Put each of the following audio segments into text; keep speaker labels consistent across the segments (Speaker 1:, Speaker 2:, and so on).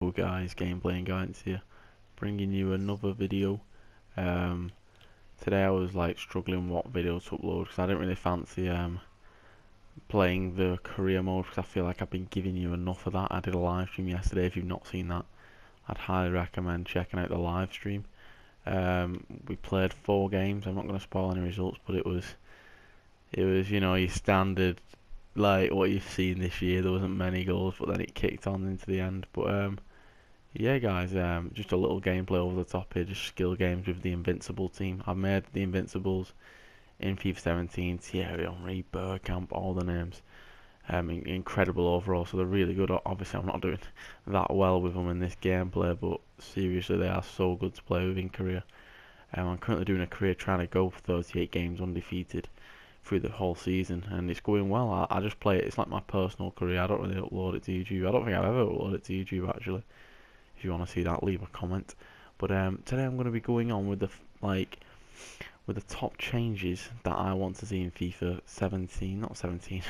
Speaker 1: Hello guys, gameplay and guidance here, bringing you another video. Um, Today I was like struggling what video to upload because I didn't really fancy playing the career mode because I feel like I've been giving you enough of that. I did a live stream yesterday. If you've not seen that, I'd highly recommend checking out the live stream. We played 4 games. I'm not going to spoil any results, but it was your standard, like what you've seen this year. There wasn't many goals, but then it kicked on into the end. But yeah, guys, just a little gameplay over the top here, just skill games with the Invincible team. I've made the Invincibles in FIFA 17, Thierry Henry, Bergkamp, all the names. Incredible overall, so they're really good. Obviously, I'm not doing that well with them in this gameplay, but seriously, they are so good to play with in career. I'm currently doing a career trying to go for 38 games undefeated through the whole season, and it's going well. I just play it. It's like my personal career. I don't really upload it to YouTube. I don't think I've ever uploaded it to YouTube, actually. If you want to see that, leave a comment. But today I'm going to be going on with the top changes that I want to see in FIFA 17, not 17,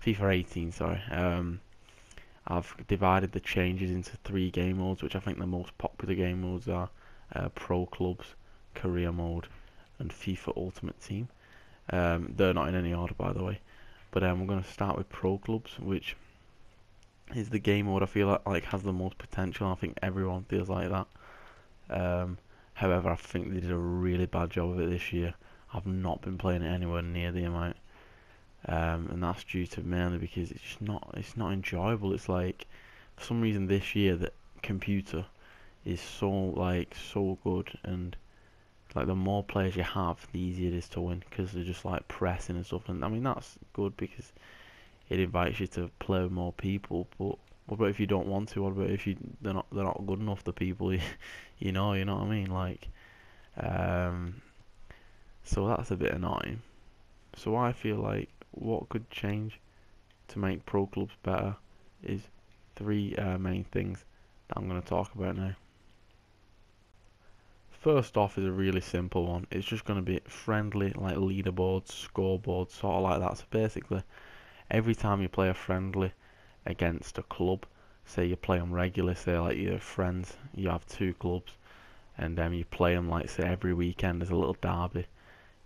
Speaker 1: FIFA 18. Sorry. I've divided the changes into 3 game modes, which I think the most popular game modes are Pro Clubs, Career Mode, and FIFA Ultimate Team. They're not in any order, by the way. But we're going to start with Pro Clubs, which is the game mode I feel like has the most potential. I think everyone feels like that. However, I think they did a really bad job of it this year. I've not been playing it anywhere near the amount, and that's due to mainly because it's not enjoyable. It's like for some reason this year the computer is so good, and like the more players you have, the easier it is to win because they're just like pressing and stuff. And I mean that's good because it invites you to play with more people. But what about if you don't want to? What about if they're not good enough, the people you know what I mean? Like, so that's a bit annoying. So I feel like what could change to make pro clubs better is 3 main things that I'm going to talk about now. First off is a really simple one. It's just going to be friendly, like leaderboards, scoreboards, sort of like that. So basically, every time you play a friendly against a club, say you play them regularly, say like your friends, you have 2 clubs, and you play them like say every weekend as a little derby.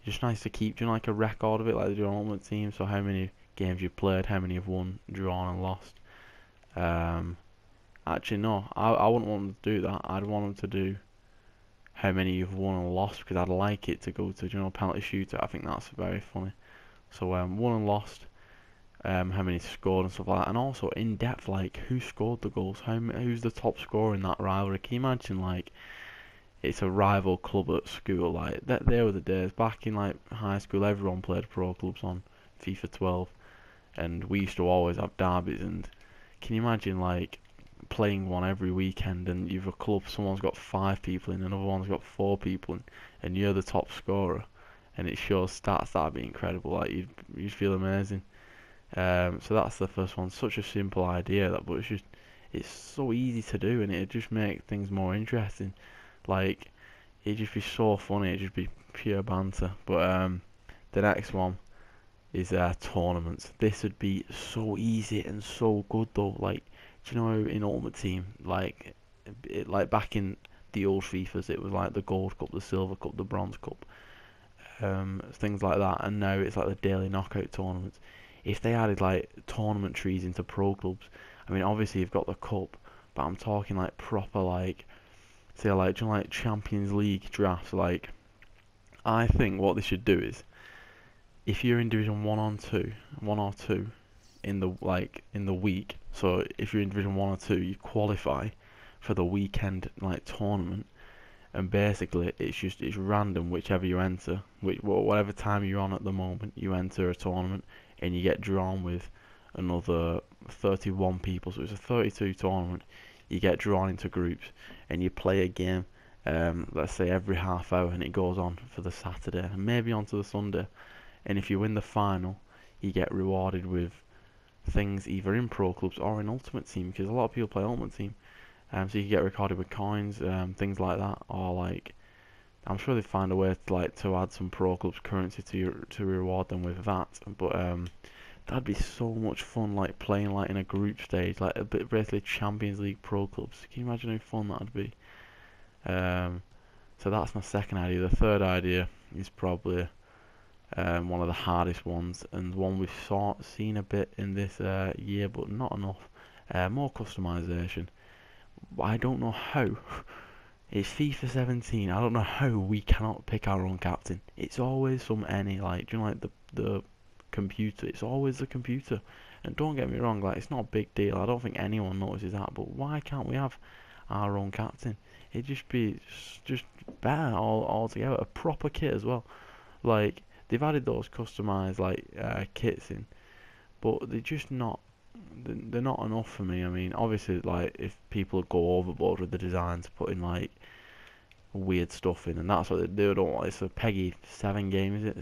Speaker 1: Just nice to keep doing like a record of it, like the Ultimate Team. So how many games you've played, how many you've won, drawn, and lost. Actually, no, I wouldn't want them to do that. I'd want them to do how many you've won and lost because I'd like it to go to penalty shootout. I think that's very funny. So won and lost. How many scored and stuff like that, and also in depth, like who scored the goals, who's the top scorer in that rivalry. Can you imagine like it's a rival club at school, like that? There were the days back in like high school. Everyone played pro clubs on FIFA 12, and we used to always have derbies. And can you imagine like playing one every weekend, and you've a club, someone's got 5 people in, another one's got 4 people in, and you're the top scorer, and it shows stats. That'd be incredible. Like you'd feel amazing. So that's the first one. Such a simple idea that, but it's so easy to do, and it'd just make things more interesting. Like it'd just be so funny. It'd just be pure banter. But the next one is tournaments. This would be so easy and so good though. Like, do you know in Ultimate Team, like back in the old FIFAs, it was like the Gold Cup, the Silver Cup, the Bronze Cup, things like that. And now it's like the daily knockout tournaments. If they added like tournament trees into pro clubs, I mean obviously you've got the cup, but I'm talking like proper like, say like, do you know, like Champions League drafts. Like I think what they should do is, if you're in Division 1 or 2 in the week, so if you're in Division 1 or 2, you qualify for the weekend like tournament, and basically it's random whichever you enter, whatever time you're on at the moment, you enter a tournament, and you get drawn with another 31 people, so it's a 32 tournament. You get drawn into groups, and you play a game, let's say every half hour, and it goes on for the Saturday, and maybe on to the Sunday. And if you win the final, you get rewarded with things either in Pro Clubs or in Ultimate Team, because a lot of people play Ultimate Team. So you can get recorded with coins, things like that, or like I'm sure they find a way to add some Pro Clubs currency to reward them with that. But That'd be so much fun, like playing like in a group stage, like a bit basically Champions League Pro Clubs. Can you imagine how fun that'd be? Um, so that's my second idea. The third idea is probably one of the hardest ones, and one we've seen a bit in this year, but not enough. More customization. I don't know how. It's FIFA 17. I don't know how we cannot pick our own captain. It's always some any like, do you know, like the computer? It's always the computer. And don't get me wrong, like it's not a big deal. I don't think anyone notices that. But why can't we have our own captain? It'd just be just better all together. A proper kit as well. Like they've added those customized like kits in, but they're just not. They're not enough for me. I mean, obviously, like if people go overboard with the designs, putting like weird stuff in, and that's what they don't want. It's a Peggy 7 game, is it?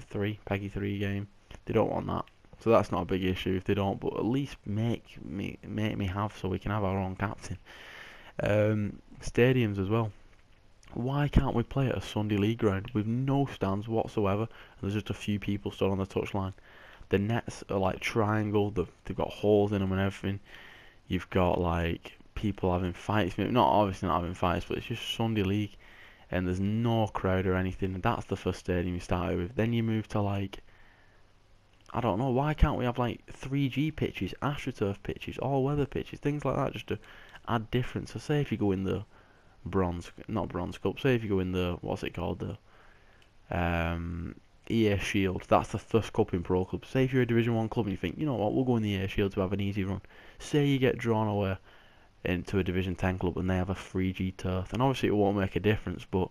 Speaker 1: Peggy 3 game. They don't want that, so that's not a big issue if they don't. But at least make me have so we can have our own captain. Stadiums as well. Why can't we play at a Sunday league ground with no stands whatsoever, and there's just a few people stood on the touchline? The nets are like triangle. They've got holes in them and everything. You've got like people having fights. Not obviously not having fights, but it's just Sunday league, and there's no crowd or anything. And that's the first stadium you started with. Then you move to like, I don't know. Why can't we have like 3G pitches, AstroTurf pitches, all weather pitches, things like that, just to add difference. So say if you go in the not bronze cup. Say if you go in the, what's it called, the EA Shield. That's the first cup in Pro Club. Say if you're a Division 1 club and you think, you know what, we'll go in the EA Shield to have an easy run. Say you get drawn away into a Division 10 club and they have a 3G turf. And obviously it won't make a difference, but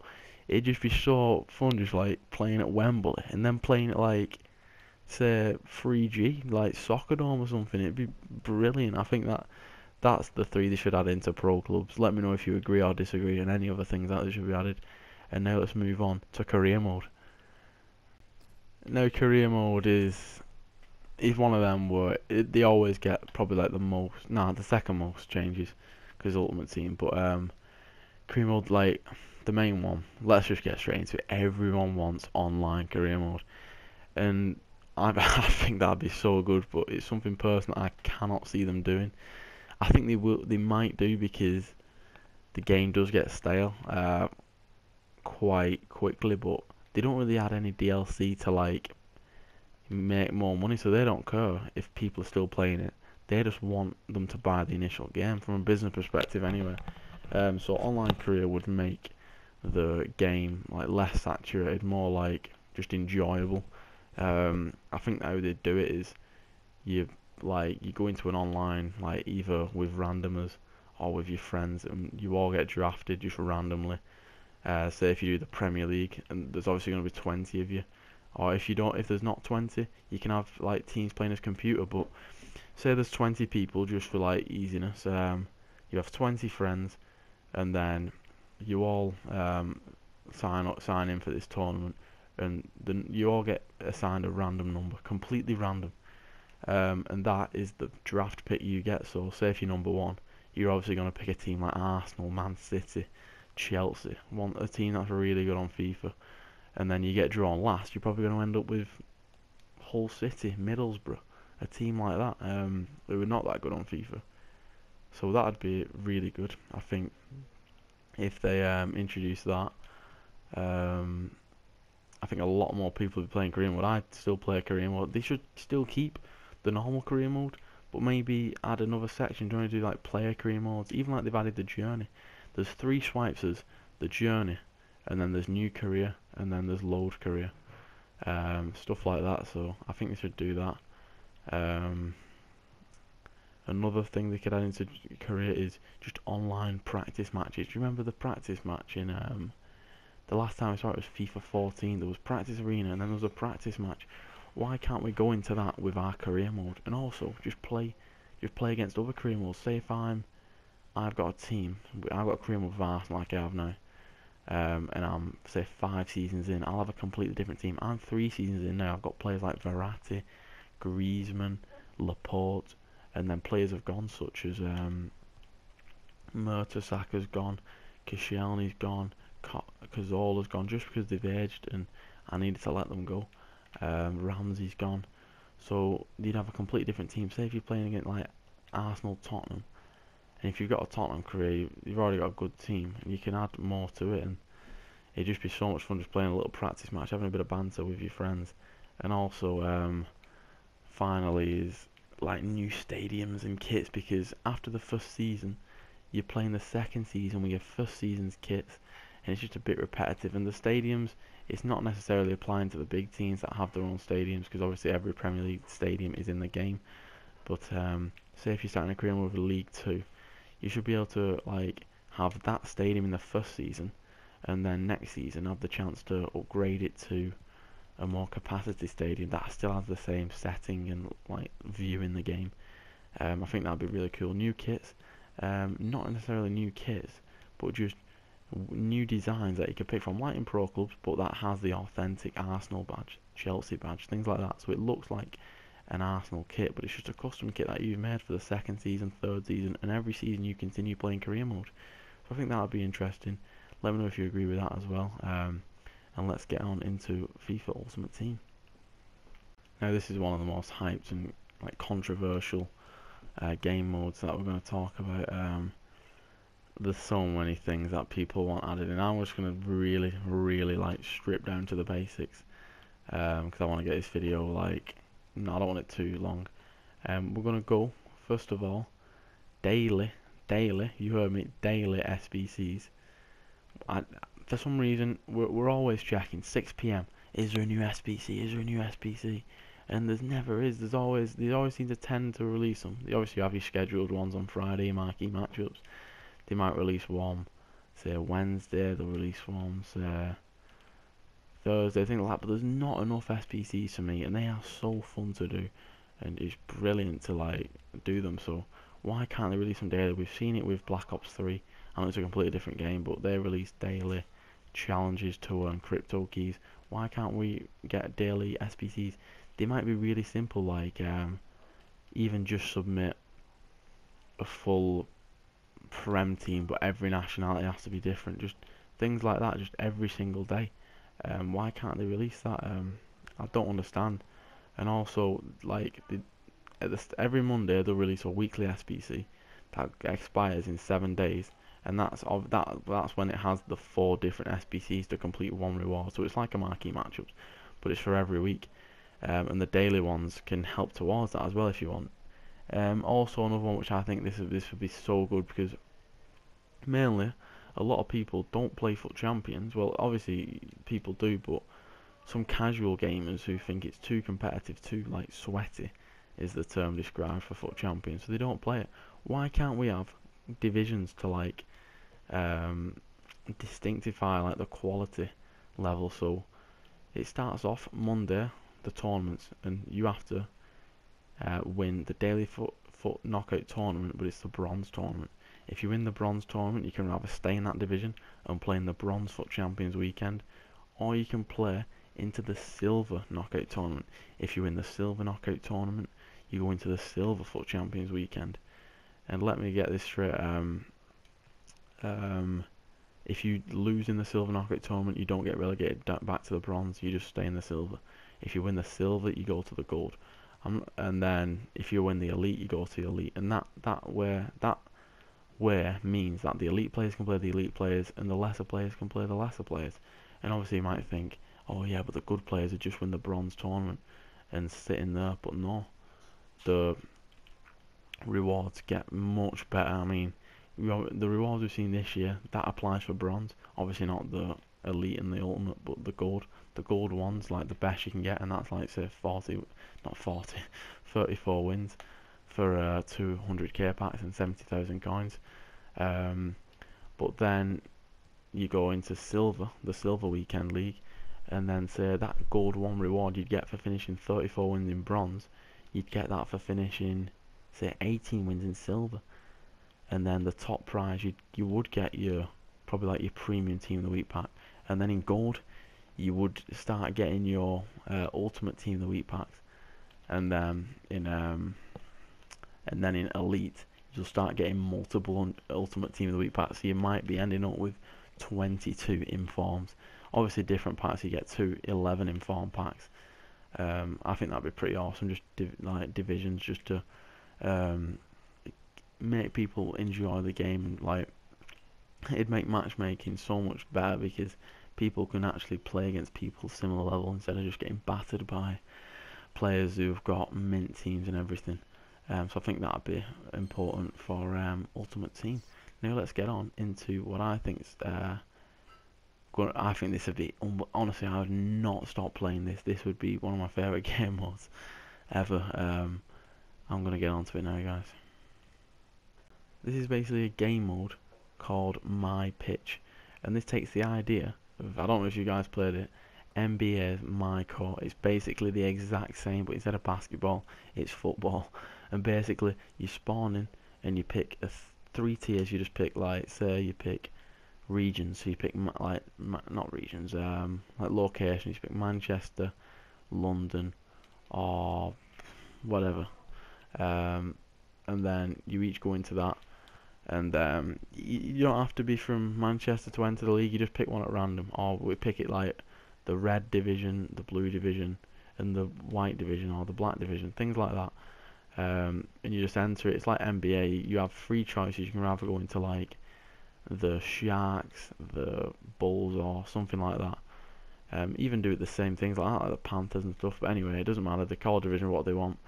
Speaker 1: it'd just be so fun just like playing at Wembley and then playing at like, say, 3G, like Soccer Dome or something. It'd be brilliant. I think that's the three they should add into Pro Clubs. Let me know if you agree or disagree and any other things that should be added. And now let's move on to career mode. Now career mode is one of them where they always get probably like the second most changes because Ultimate Team. But career mode, like the main one. Let's just get straight into it. Everyone wants online career mode, and I think that'd be so good. But it's something personal I cannot see them doing. I think they might do because the game does get stale quite quickly, but they don't really add any DLC to like make more money, so they don't care if people are still playing it. They just want them to buy the initial game from a business perspective anyway. So online career would make the game like less saturated, more like just enjoyable. I think how they do it is you go into an online, like either with randomers or with your friends, and you all get drafted just randomly. Say if you do the Premier League, and there's obviously going to be 20 of you, or if there's not 20, you can have like teams playing as computer. But say there's 20 people, just for like easiness, you have 20 friends, and then you all sign in for this tournament, and then you all get assigned a random number, completely random. And that is the draft pick you get. So say if you're number 1, you're obviously going to pick a team like Arsenal, Man City, Chelsea, a team that's really good on FIFA. And then you get drawn last, you're probably going to end up with Hull City, Middlesbrough, a team like that. They were not that good on FIFA. So that'd be really good, I think, if they introduce that. I think a lot more people will be playing career mode. I'd still play career mode. They should still keep the normal career mode, but maybe add another section. Do you want to do like player career modes? Even like they've added the journey. There's 3 swipes: there's the journey, and then there's new career, and then there's load career. Stuff like that. So I think they should do that. Another thing they could add into career is just online practice matches. Do you remember the practice match in the last time I saw it was FIFA 14? There was practice arena and then there was a practice match. Why can't we go into that with our career mode and also just play against other career modes? Say if I've got a team, I've got a career mode with Arsenal like I have now, and I'm say 5 seasons in, I'll have a completely different team. I'm 3 seasons in now. I've got players like Verratti, Griezmann, Laporte, and then players have gone such as Mertesacker's gone, Koscielny's gone, Cazolla's gone, just because they've aged and I needed to let them go. Ramsey's gone. So you'd have a completely different team. Say if you're playing against like Arsenal, Tottenham, and if you've got a Tottenham career, you've already got a good team, and you can add more to it, and it'd just be so much fun just playing a little practice match, having a bit of banter with your friends, and also finally is like new stadiums and kits, because after the first season, you're playing the second season with your first season's kits, and it's just a bit repetitive. And the stadiums, it's not necessarily applying to the big teams that have their own stadiums, because obviously every Premier League stadium is in the game. But say if you're starting a career with a League Two, you should be able to like have that stadium in the first season, and then next season have the chance to upgrade it to a more capacity stadium that still has the same setting and like view in the game. I think that'd be really cool. New kits, not necessarily new kits, but just new designs that you could pick from, like in pro clubs, but that has the authentic Arsenal badge, Chelsea badge, things like that. So it looks like an Arsenal kit, but it's just a custom kit that you've made for the second season, third season, and every season you continue playing career mode. So I think that would be interesting. Let me know if you agree with that as well. And let's get on into FIFA Ultimate Team. Now this is one of the most hyped and like controversial game modes that we're going to talk about. There's so many things that people want added in. I'm just going to really like strip down to the basics, because I want to get this video like, no, I don't want it too long. We're going to go, first of all, daily, you heard me, daily SBCs. For some reason, we're always checking 6 PM. Is there a new SBC? Is there a new SBC? And there's never is. They always seem to tend to release them. They obviously have your scheduled ones on Friday, marquee matchups. They might release one, say Wednesday. They'll release one, say Thursday, things like that. But there's not enough SBCs for me, and they are so fun to do, and it's brilliant to like do them. So why can't they release them daily? We've seen it with Black Ops 3. I know it's a completely different game, but they release daily challenges to earn crypto keys. Why can't we get daily SBCs? They might be really simple, like even just submit a full Prem team, but every nationality has to be different. Just things like that, just every single day. Why can't they release that? I don't understand. And also, like every Monday they'll release a weekly SBC that expires in 7 days. And that's when it has the 4 different SBCs to complete one reward. So it's like a marquee matchups, but it's for every week. And the daily ones can help towards that as well if you want. Also another one which I think this would be so good, because mainly a lot of people don't play FUT Champions. Well, obviously people do, but some casual gamers who think it's too competitive, too like sweaty, is the term described for FUT Champions, so they don't play it. Why can't we have divisions to like distinctify like the quality level? So it starts off Monday, the tournaments, and you have to win the daily FUT knockout tournament, but it's the bronze tournament. If you win the bronze tournament, you can either stay in that division and play in the bronze FUT Champions weekend, or you can play into the silver knockout tournament. If you win the silver knockout tournament, you go into the silver FUT Champions weekend. And let me get this straight, if you lose in the silver knockout tournament, you don't get relegated back to the bronze, you just stay in the silver. If you win the silver, you go to the gold. And then if you win the elite, you go to the elite. And that way means that the elite players can play the elite players, and the lesser players can play the lesser players. And obviously you might think, oh yeah, but the good players would just win the bronze tournament and sit in there. But no, the rewards get much better. I mean, the rewards we've seen this year, that applies for bronze. Obviously not the elite and the ultimate, but the gold ones, like the best you can get, and that's like say 34 wins for 200k packs and 70,000 coins. But then you go into silver, the silver weekend league, and then say that gold 1 reward you'd get for finishing 34 wins in bronze, you'd get that for finishing say 18 wins in silver. And then the top prize, you would get your probably like your premium team of the week pack. And then in gold, you would start getting your ultimate team of the week packs. And in elite, you'll start getting multiple ultimate team of the week packs. So you might be ending up with 22 informs. Obviously different packs, you get 11 inform packs. I think that'd be pretty awesome. Just like divisions, just to um, make people enjoy the game. Like, it'd make matchmaking so much better because people can actually play against people similar level instead of just getting battered by players who've got mint teams and everything. So I think that'd be important for Ultimate Team. Now let's get on into what I think's. I think this would be honestly, I would not stop playing this. This would be one of my favourite game modes ever. I'm gonna get onto it now, guys. This is basically a game mode called My Pitch, and this takes the idea of, I don't know if you guys played it, NBA's My Court. It's basically the exact same, but instead of basketball, it's football. And basically, you spawn in and you pick three tiers. You just pick, like, say you pick regions. So you pick not regions, like locations. You pick Manchester, London, or whatever. And then you each go into that. And you don't have to be from Manchester to enter the league. You just pick one at random, or we pick it like the red division, the blue division, and the white division, or the black division, things like that. And you just enter it. It's like NBA. You have three choices. You can either go into like the Sharks, the Bulls, or something like that. Even do it the same things like that, like the Panthers and stuff. But anyway, it doesn't matter. The core division, what they want.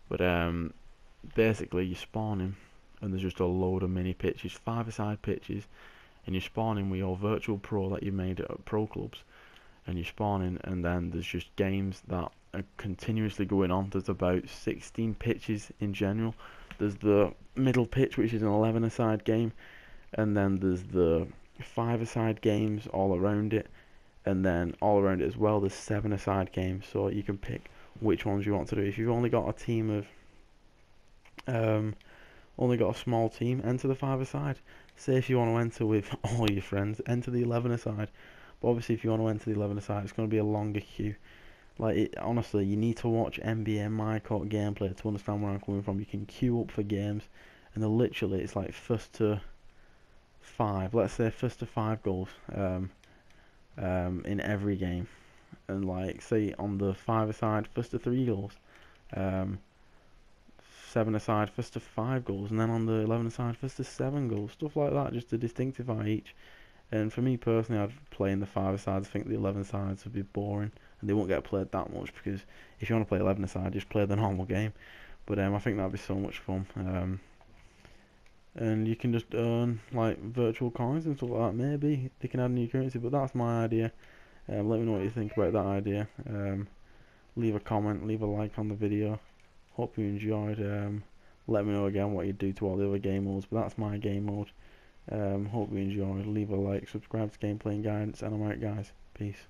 Speaker 1: But basically, you spawn in, and there's just a load of mini pitches, 5-a-side pitches, and you spawn in with your virtual pro that you made at pro clubs, and you spawn in, and then there's just games that are continuously going on. There's about 16 pitches in general. There's the middle pitch, which is an 11-a-side game, and then there's the 5-a-side games all around it, and then all around it as well there's 7-a-side games, so you can pick which ones you want to do. If you've only got a team of only got a small team, enter the 5-a-side. Say if you want to enter with all your friends, enter the 11-a-side. But obviously if you want to enter the 11-a-side, it's going to be a longer queue. Like, honestly, you need to watch NBA My Court gameplay to understand where I'm coming from. You can queue up for games, and they're literally, it's like first to 5. Let's say first to 5 goals in every game. And like, say on the 5-a-side, first to 3 goals. 7-a-side, first to 5 goals, and then on the 11-a-side, first to 7 goals, stuff like that, just to distinctify each. And for me personally, I'd play in the 5-a-sides. I think the 11-a-sides would be boring, and they won't get played that much, because if you want to play 11-a-side, just play the normal game. But I think that'd be so much fun. And you can just earn like virtual coins and stuff like that. Maybe they can add new currency, but that's my idea. Let me know what you think about that idea. Leave a comment, leave a like on the video. Hope you enjoyed. Let me know again what you do to all the other game modes, but that's my game mode. Hope you enjoyed. Leave a like, subscribe to Gameplay and Guidance, and I'm out, guys. Peace.